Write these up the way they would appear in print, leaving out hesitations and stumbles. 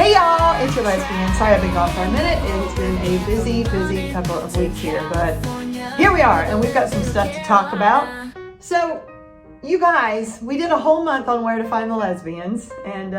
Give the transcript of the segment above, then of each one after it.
Hey y'all, it's your Lesbian. Sorry I've been gone for a minute. It's been a busy couple of weeks here, but here we are, and we've got some stuff to talk about. So, you guys, we did a whole month on where to find the lesbians, and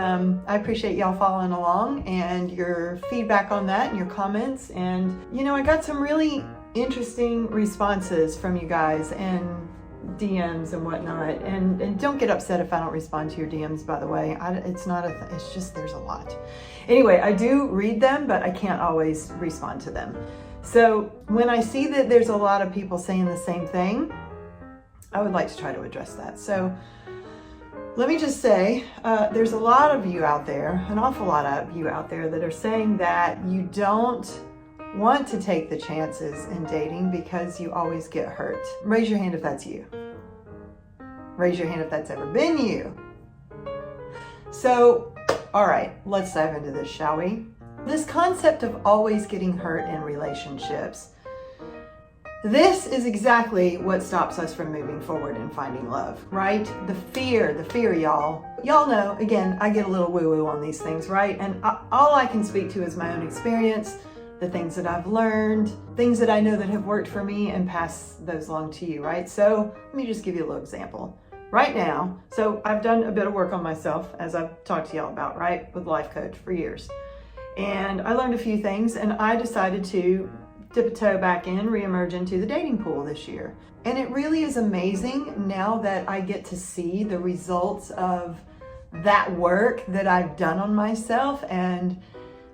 I appreciate y'all following along and your feedback on that and your comments. And, you know, I got some really interesting responses from you guys and DMs and whatnot, and don't get upset if I don't respond to your DMs, by the way. It's not it's just there's a lot. Anyway, I do read them, but I can't always respond to them. So when I see that there's a lot of people saying the same thing, I would like to try to address that. So let me just say, there's a lot of you out there, an awful lot of you out there that are saying that you don't want to take the chances in dating because you always get hurt. Raise your hand if that's you. Raise your hand if that's ever been you. So, all right, let's dive into this, shall we? This concept of always getting hurt in relationships, this is exactly what stops us from moving forward and finding love, right? The fear, y'all. Y'all know, again, I get a little woo-woo on these things, right? And all I can speak to is my own experience, the things that I've learned, things that I know that have worked for me, and pass those along to you, right? So let me just give you a little example. Right now, so I've done a bit of work on myself, as I've talked to y'all about, right? With life coach for years. And I learned a few things, and I decided to dip a toe back in, reemerge into the dating pool this year. And it really is amazing now that I get to see the results of that work that I've done on myself, and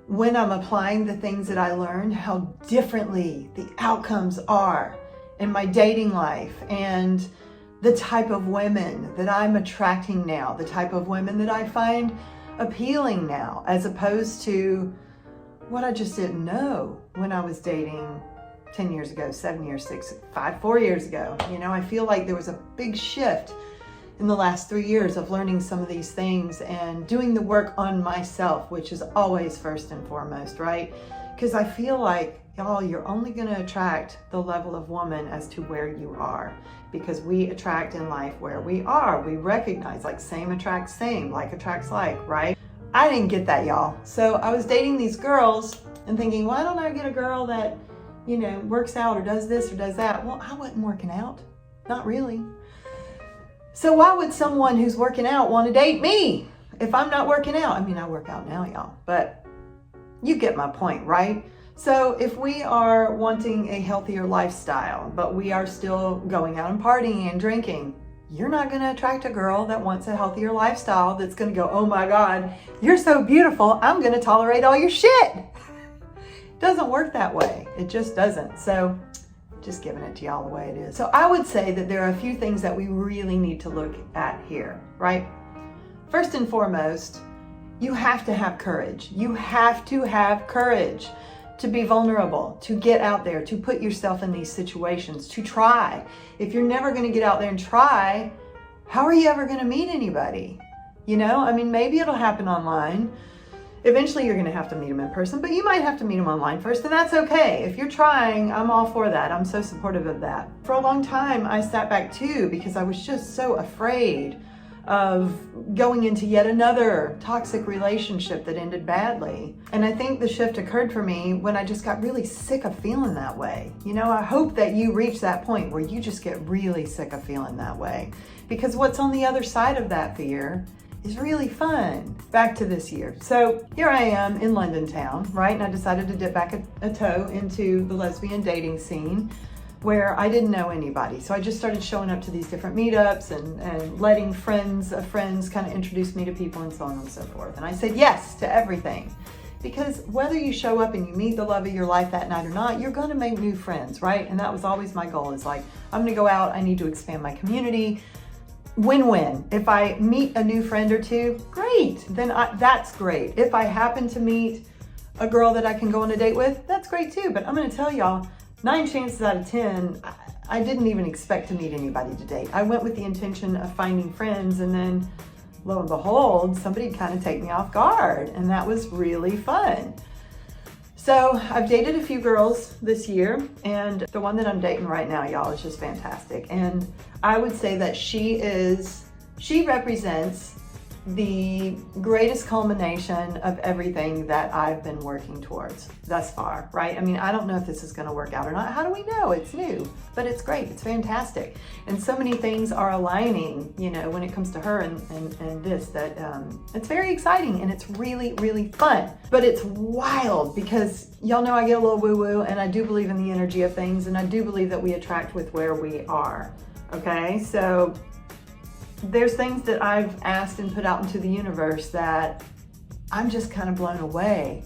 when I'm applying the things that I learned, how differently the outcomes are in my dating life, and the type of women that I'm attracting now, the type of women that I find appealing now, as opposed to what I just didn't know when I was dating 10 years ago, 7 years, 6, 5, 4 years ago. You know, I feel like there was a big shift in the last 3 years of learning some of these things and doing the work on myself, which is always first and foremost, right? Because I feel like, y'all, you're only going to attract the level of woman as to where you are, because we attract in life where we are. We recognize, like, same attracts same, like attracts like, right? I didn't get that, y'all. So I was dating these girls and thinking, why don't I get a girl that, you know, works out or does this or does that? Well, I wasn't working out. Not really. So why would someone who's working out want to date me if I'm not working out? I mean, I work out now, y'all, but you get my point, right? So if we are wanting a healthier lifestyle, but we are still going out and partying and drinking, you're not going to attract a girl that wants a healthier lifestyle that's going to go, oh my God, you're so beautiful, I'm going to tolerate all your shit. It doesn't work that way. It just doesn't. So just giving it to y'all the way it is. So I would say that there are a few things that we really need to look at here, right? First and foremost, you have to have courage. You have to have courage to be vulnerable, to get out there, to put yourself in these situations, to try. If you're never going to get out there and try, how are you ever going to meet anybody? You know, I mean, maybe it'll happen online. Eventually you're going to have to meet them in person, but you might have to meet them online first, and that's okay. If you're trying, I'm all for that. I'm so supportive of that. For a long time, I sat back too, because I was just so afraid of going into yet another toxic relationship that ended badly. And I think the shift occurred for me when I just got really sick of feeling that way. You know, I hope that you reach that point where you just get really sick of feeling that way, because what's on the other side of that fear is really fun. Back to this year. So here I am in London town, right? And I decided to dip back a toe into the lesbian dating scene, where I didn't know anybody. So I just started showing up to these different meetups and letting friends of friends kind of introduce me to people and so on and so forth. And I said yes to everything, because whether you show up and you meet the love of your life that night or not, you're gonna make new friends, right? And that was always my goal, is like, I'm gonna go out, I need to expand my community. Win-win. If I meet a new friend or two, great, then that's great. If I happen to meet a girl that I can go on a date with, that's great too. But I'm gonna tell y'all, 9 chances out of 10, I didn't even expect to meet anybody to date. I went with the intention of finding friends, and then lo and behold, somebody kind of take me off guard, and that was really fun. So I've dated a few girls this year, and the one that I'm dating right now, y'all, is just fantastic. And I would say that she represents the greatest culmination of everything that I've been working towards thus far, right? I mean, I don't know if this is going to work out or not. How do we know? It's new, but it's great. It's fantastic. And so many things are aligning, you know, when it comes to her and this, that it's very exciting and it's really, really fun. But it's wild because y'all know I get a little woo-woo, and I do believe in the energy of things, and I do believe that we attract with where we are, okay? So there's things that I've asked and put out into the universe that I'm just kind of blown away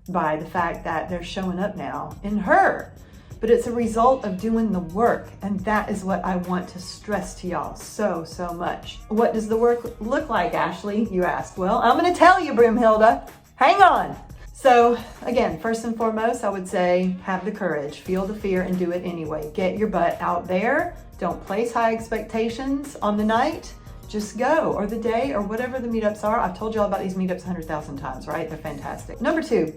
by the fact that they're showing up now in her. But it's a result of doing the work, and that is what I want to stress to y'all so much. What does the work look like, Ashley, you ask? Well, I'm going to tell you, Brimhilda. Hang on. So again, first and foremost, I would say have the courage, feel the fear, and do it anyway. Get your butt out there. Don't place high expectations on the night. Just go, or the day, or whatever the meetups are. I've told you all about these meetups 100,000 times, right? They're fantastic. Number two,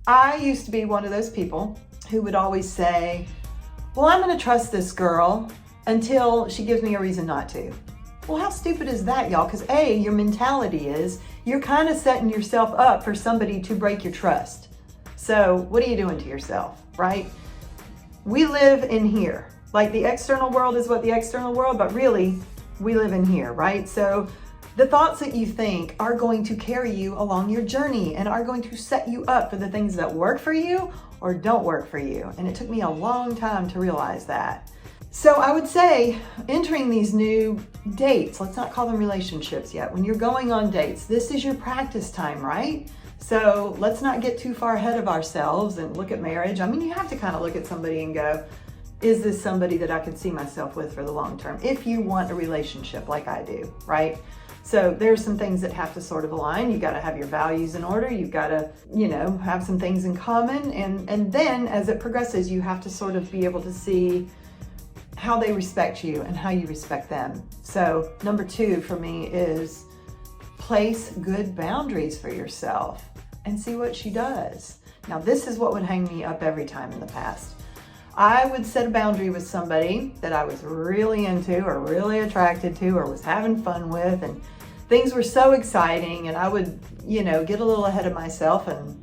I used to be one of those people who would always say, well, I'm going to trust this girl until she gives me a reason not to. Well, how stupid is that, y'all? Because A, your mentality is you're kind of setting yourself up for somebody to break your trust. So what are you doing to yourself, right? We live in here. Like, the external world is what the external world, but really, we live in here, right? So the thoughts that you think are going to carry you along your journey and are going to set you up for the things that work for you or don't work for you. And it took me a long time to realize that. So I would say entering these new dates, let's not call them relationships yet. When you're going on dates, this is your practice time, right? So let's not get too far ahead of ourselves and look at marriage. I mean, you have to kind of look at somebody and go, is this somebody that I can see myself with for the long term? If you want a relationship like I do, right? So there's some things that have to sort of align. You got to have your values in order. You've got to, you know, have some things in common. And then as it progresses, you have to sort of be able to see how they respect you and how you respect them. So number two for me is place good boundaries for yourself and see what she does. Now, this is what would hang me up every time in the past. I would set a boundary with somebody that I was really into or really attracted to or was having fun with, and things were so exciting, and I would, you know, get a little ahead of myself, and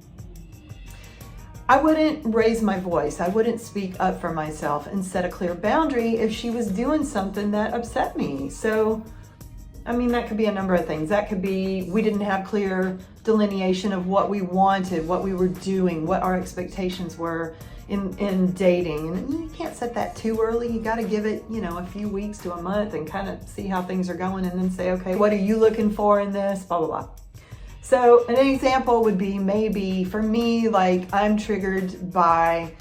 I wouldn't raise my voice. I wouldn't speak up for myself and set a clear boundary if she was doing something that upset me. So, I mean, that could be a number of things. That could be we didn't have clear delineation of what we wanted, what we were doing, what our expectations were in dating. And you can't set that too early. You got to give it, you know, a few weeks to a month and kind of see how things are going, and then say, okay, what are you looking for in this? Blah, blah, blah. So an example would be maybe for me, like, I'm triggered by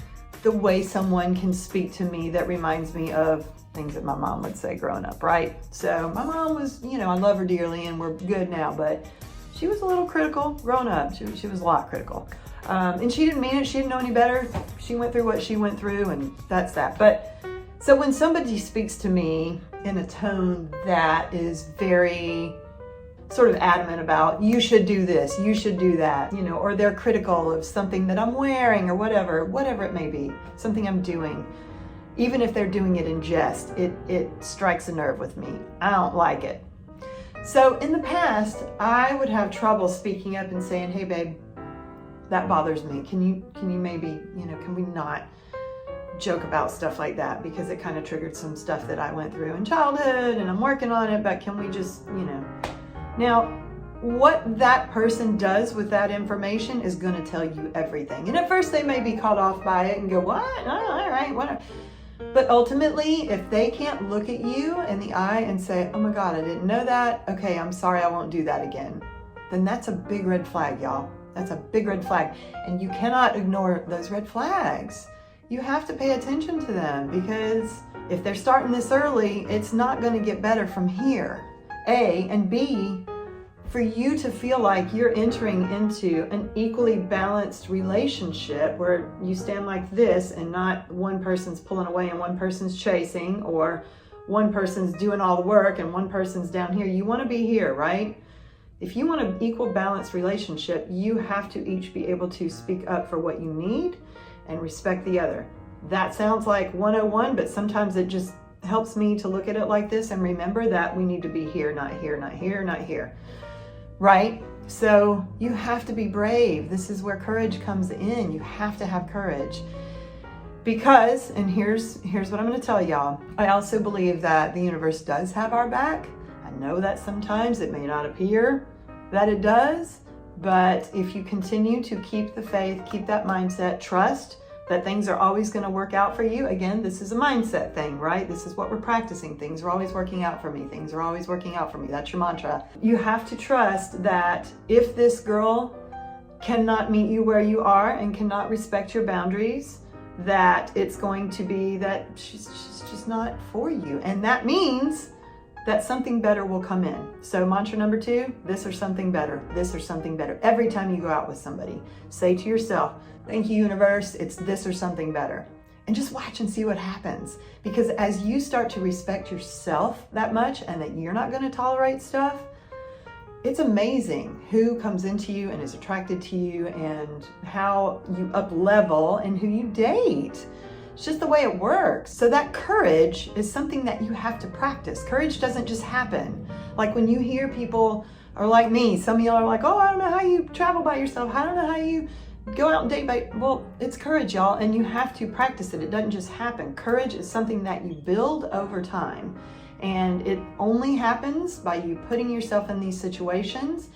the way someone can speak to me that reminds me of things that my mom would say growing up, right? So my mom was, you know, I love her dearly and we're good now, but she was a little critical growing up. She was a lot critical. And she didn't mean it. She didn't know any better. She went through what she went through, and that's that. But so when somebody speaks to me in a tone that is very sort of adamant about, you should do this, you should do that, you know, or they're critical of something that I'm wearing or whatever it may be, something I'm doing, even if they're doing it in jest, it strikes a nerve with me. I don't like it. So in the past, I would have trouble speaking up and saying, hey babe, that bothers me. Can you maybe, you know, can we not joke about stuff like that, because it kind of triggered some stuff that I went through in childhood and I'm working on it, but can we just, you know. Now, what that person does with that information is going to tell you everything. And at first they may be caught off by it and go, what? Oh, all right, whatever. But ultimately, if they can't look at you in the eye and say, oh my God, I didn't know that. Okay, I'm sorry, I won't do that again. Then that's a big red flag, y'all. That's a big red flag. And you cannot ignore those red flags. You have to pay attention to them, because if they're starting this early, it's not going to get better from here. A, and B, for you to feel like you're entering into an equally balanced relationship where you stand like this and not one person's pulling away and one person's chasing, or one person's doing all the work and one person's down here. You want to be here, right? If you want an equal balanced relationship, you have to each be able to speak up for what you need and respect the other. That sounds like 101, but sometimes it just helps me to look at it like this and remember that we need to be here, not here, not here, not here. right? So you have to be brave. This is where courage comes in. You have to have courage. Because, and here's what I'm going to tell y'all. I also believe that the universe does have our back. I know that sometimes it may not appear that it does, but if you continue to keep the faith, keep that mindset, trust that things are always going to work out for you. Again, this is a mindset thing, right? This is what we're practicing. Things are always working out for me. Things are always working out for me. That's your mantra. You have to trust that if this girl cannot meet you where you are and cannot respect your boundaries, that it's going to be that she's just not for you. And that means that something better will come in. So mantra number 2, this or something better, this or something better. Every time you go out with somebody, say to yourself, thank you, universe, it's this or something better. And just watch and see what happens. Because as you start to respect yourself that much and that you're not going to tolerate stuff, it's amazing who comes into you and is attracted to you and how you up level and who you date. It's just the way it works. So that courage is something that you have to practice. Courage doesn't just happen. Like when you hear people are like me, some of y'all are like, oh, I don't know how you travel by yourself. I don't know how you go out and date by, well, it's courage, y'all, and you have to practice it. It doesn't just happen. Courage is something that you build over time. And it only happens by you putting yourself in these situations,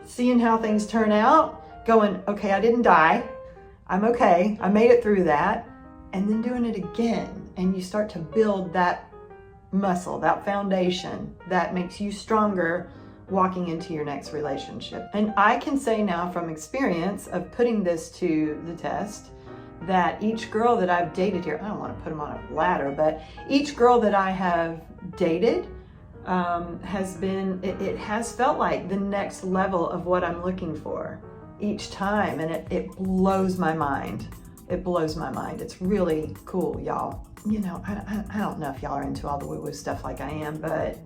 seeing how things turn out, going, okay, I didn't die. I'm okay. I made it through that. And then doing it again. And you start to build that muscle, that foundation that makes you stronger walking into your next relationship. And I can say now from experience of putting this to the test that each girl that I've dated here, I don't want to put them on a ladder, but each girl that I have dated has been, it has felt like the next level of what I'm looking for each time. And it blows my mind. It blows my mind. It's really cool, y'all. You know, I don't know if y'all are into all the woo-woo stuff like I am, but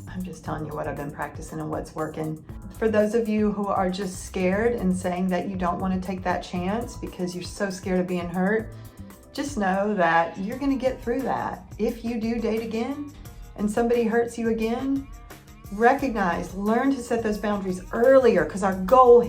I'm just telling you what I've been practicing and what's working. For those of you who are just scared and saying that you don't want to take that chance because you're so scared of being hurt, just know that you're going to get through that. If you do date again and somebody hurts you again, recognize, learn to set those boundaries earlier, because our goal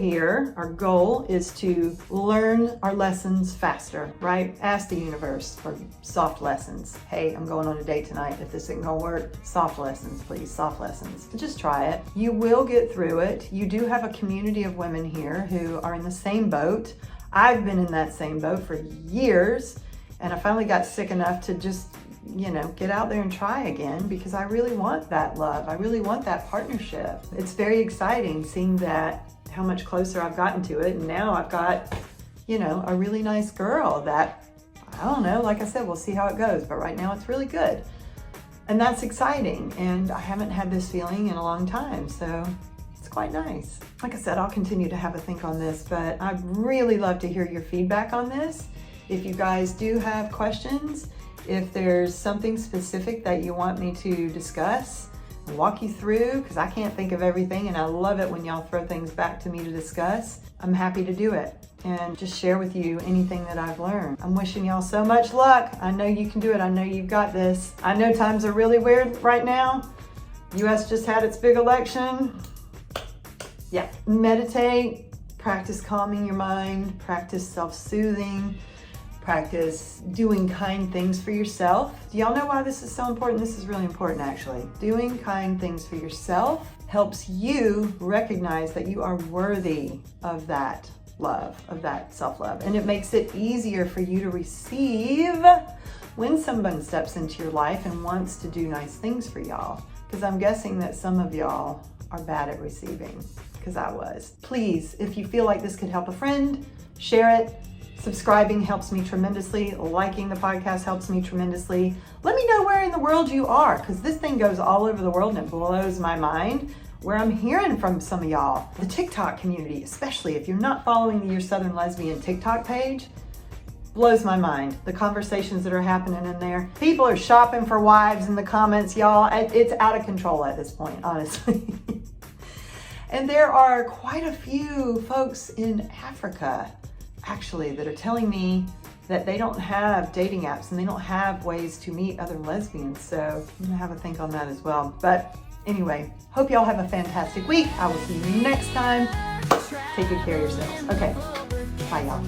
is to learn our lessons faster, right? Ask the universe for soft lessons. Hey, I'm going on a date tonight. If this isn't gonna work, soft lessons, please, soft lessons. Just try it. You will get through it. You do have a community of women here who are in the same boat. I've been in that same boat for years, and I finally got sick enough to just get out there and try again, because I really want that love. I really want that partnership. It's very exciting seeing that, how much closer I've gotten to it. And now I've got, a really nice girl that, I don't know, like I said, we'll see how it goes. But right now it's really good. And that's exciting. And I haven't had this feeling in a long time. So it's quite nice. Like I said, I'll continue to have a think on this, but I'd really love to hear your feedback on this. If you guys do have questions, if there's something specific that you want me to discuss, walk you through, because I can't think of everything, and I love it when y'all throw things back to me to discuss, I'm happy to do it and just share with you anything that I've learned. I'm wishing y'all so much luck. I know you can do it. I know you've got this. I know times are really weird right now. US just had its big election. Yeah, meditate, practice calming your mind, practice self-soothing, practice doing kind things for yourself. Do y'all know why this is so important? This is really important, actually. Doing kind things for yourself helps you recognize that you are worthy of that love, of that self-love. And it makes it easier for you to receive when someone steps into your life and wants to do nice things for y'all. Because I'm guessing that some of y'all are bad at receiving, because I was. Please, if you feel like this could help a friend, share it. Subscribing helps me tremendously. Liking the podcast helps me tremendously. Let me know where in the world you are, because this thing goes all over the world and it blows my mind where I'm hearing from some of y'all. The TikTok community, especially if you're not following the Your Southern Lesbian TikTok page, blows my mind. The conversations that are happening in there. People are shopping for wives in the comments, y'all. It's out of control at this point, honestly. And there are quite a few folks in Africa actually that are telling me that they don't have dating apps and they don't have ways to meet other lesbians. So I'm gonna have a think on that as well. But Anyway, hope y'all have a fantastic week. I will see you next time. Take good care of yourselves. Okay, bye y'all.